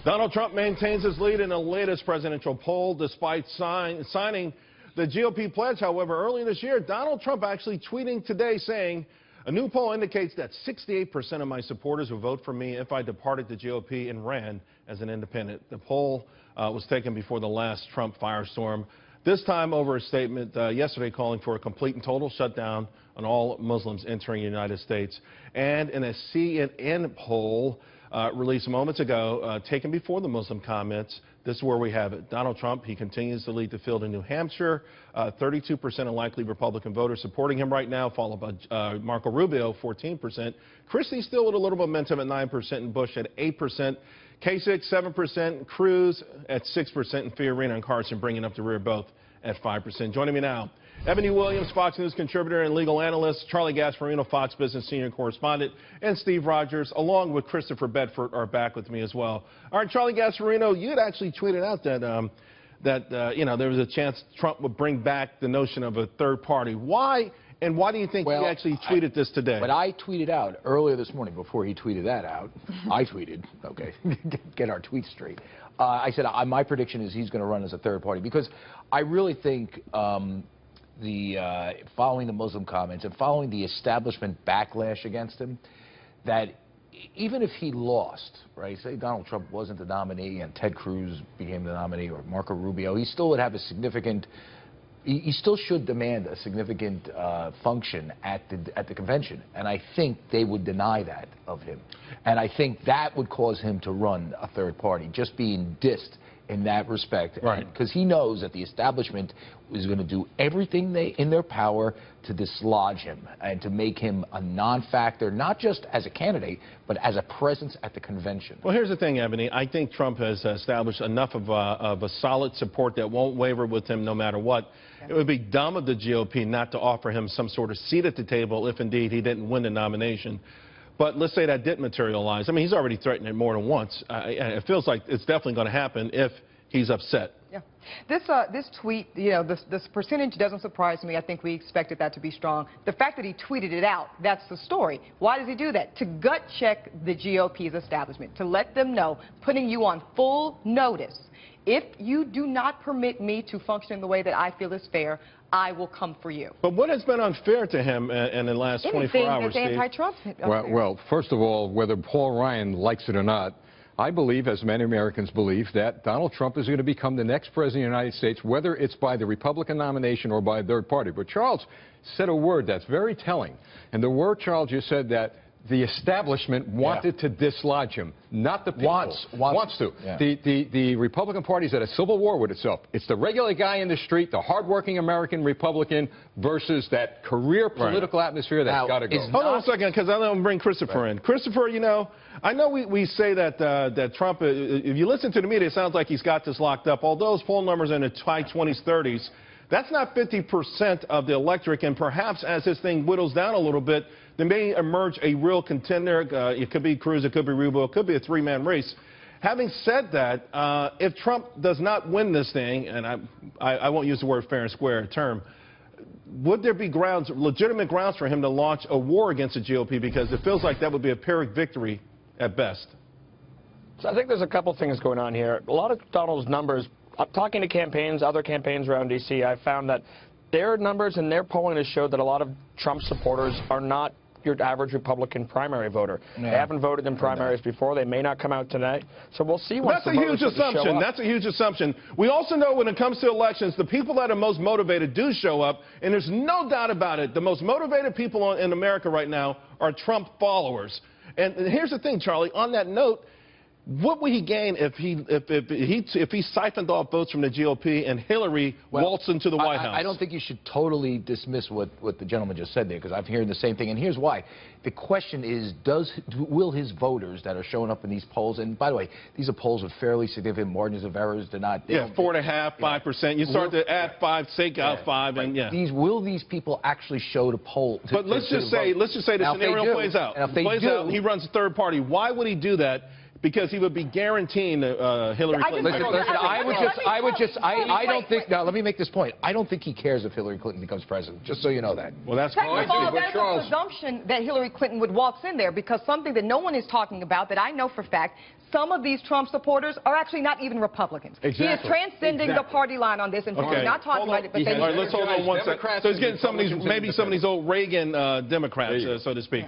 Donald Trump maintains his lead in the latest presidential poll despite signing the GOP pledge. However, early this year, Donald Trump actually tweeting today saying, a new poll indicates that 68% of my supporters would vote for me if I departed the GOP and ran as an independent. The poll was taken before the last Trump firestorm, this time over a statement yesterday calling for a complete and total shutdown on all Muslims entering the United States. And in a CNN poll released moments ago, taken before the Muslim comments, this is where we have it. Donald Trump, he continues to lead the field in New Hampshire. 32% of likely Republican voters supporting him right now, followed by Marco Rubio, 14%. Christie still with a little momentum at 9%, and Bush at 8%. Kasich, 7%. Cruz at 6%, and Fiorina and Carson bringing up the rear both at 5%. Joining me now, Eboni Williams, Fox News contributor and legal analyst, Charlie Gasparino, Fox Business senior correspondent, and Steve Rogers, along with Christopher Bedford, are back with me as well. All right, Charlie Gasparino, you had actually tweeted out that you know, there was a chance Trump would bring back the notion of a third party. Why? And why do you think he actually tweeted this today? What I tweeted out earlier this morning, before he tweeted that out, I tweeted, okay, get our tweets straight. I said my prediction is he's going to run as a third party, because I really think following the Muslim comments and following the establishment backlash against him, that even if he lost, right, say Donald Trump wasn't the nominee and Ted Cruz became the nominee, or Marco Rubio, he still would have a significant, he still should demand a significant function at the convention. And I think they would deny that of him. And I think that would cause him to run a third party, just being dissed in that respect. Right. Because he knows that the establishment is going to do everything in their power to dislodge him and to make him a non-factor, not just as a candidate, but as a presence at the convention. Well, here's the thing, Eboni. I think Trump has established enough of a solid support that won't waver with him no matter what. It would be dumb of the GOP not to offer him some sort of seat at the table if indeed he didn't win the nomination. But let's say that didn't materialize. I mean, he's already threatened it more than once. It feels like it's definitely going to happen if he's upset. Yeah. This tweet, you know, this percentage doesn't surprise me. I think we expected that to be strong. The fact that he tweeted it out, that's the story. Why does he do that? To gut check the GOP's establishment, to let them know, putting you on full notice. If you do not permit me to function in the way that I feel is fair, I will come for you. But what has been unfair to him in the last 24 hours, Steve? Anti-Trump. Well, first of all, whether Paul Ryan likes it or not, I believe, as many Americans believe, that Donald Trump is going to become the next president of the United States, whether it's by the Republican nomination or by a third party. But Charles said a word that's very telling. And the word, Charles, you said that the establishment wanted to dislodge him, not the people. Wants to. Yeah. The Republican Party is at a civil war with itself. It's the regular guy in the street, the hardworking American Republican, versus that career political atmosphere that's got to go. Hold on a second, because I want to bring Christopher in. Christopher, you know, I know we say that that Trump, if you listen to the media, it sounds like he's got this locked up. Although his poll numbers are in the high 20s, 30s, that's not 50% of the electorate, and perhaps as this thing whittles down a little bit, there may emerge a real contender. It could be Cruz, it could be Rubio, it could be a three-man race. Having said that, if Trump does not win this thing, and I won't use the word fair and square term, would there be grounds, legitimate grounds for him to launch a war against the GOP? Because it feels like that would be a Pyrrhic victory at best. So I think there's a couple things going on here. A lot of Donald's numbers, talking to campaigns, other campaigns around D.C., I found that their numbers and their polling has showed that a lot of Trump supporters are not your average Republican primary voter. They haven't voted in primaries before. They may not come out today. So we'll see once the voters show up. That's a huge assumption. We also know when it comes to elections, the people that are most motivated do show up, and there's no doubt about it. The most motivated people in America right now are Trump followers. And here's the thing, Charlie, on that note, what would he gain if he siphoned off votes from the GOP and Hillary waltzed into the White House? I don't think you should totally dismiss what the gentleman just said there, because I'm hearing the same thing. And here's why. The question is, will his voters that are showing up in these polls, and by the way, these are polls with fairly significant margins of errors. They're not. 4.5%, 5%. You start to add 5, take out 5, and will these people actually show the poll? But let's just say the scenario plays out. And if they do, he runs a third party. Why would he do that? because he would be guaranteeing Hillary Clinton. Listen, I don't think, now let me make this point. I don't think he cares if Hillary Clinton becomes president, just so you know that. Well, that's Second of all, but there's Charles- a presumption that Hillary Clinton would walk in there, because something that no one is talking about that I know for a fact, some of these Trump supporters are actually not even Republicans. Exactly. He is transcending the party line on this, and Okay. he's not talking about it, but they All right, let's hold on one second. So he's getting some of these, maybe some of these old Reagan Democrats, so to speak.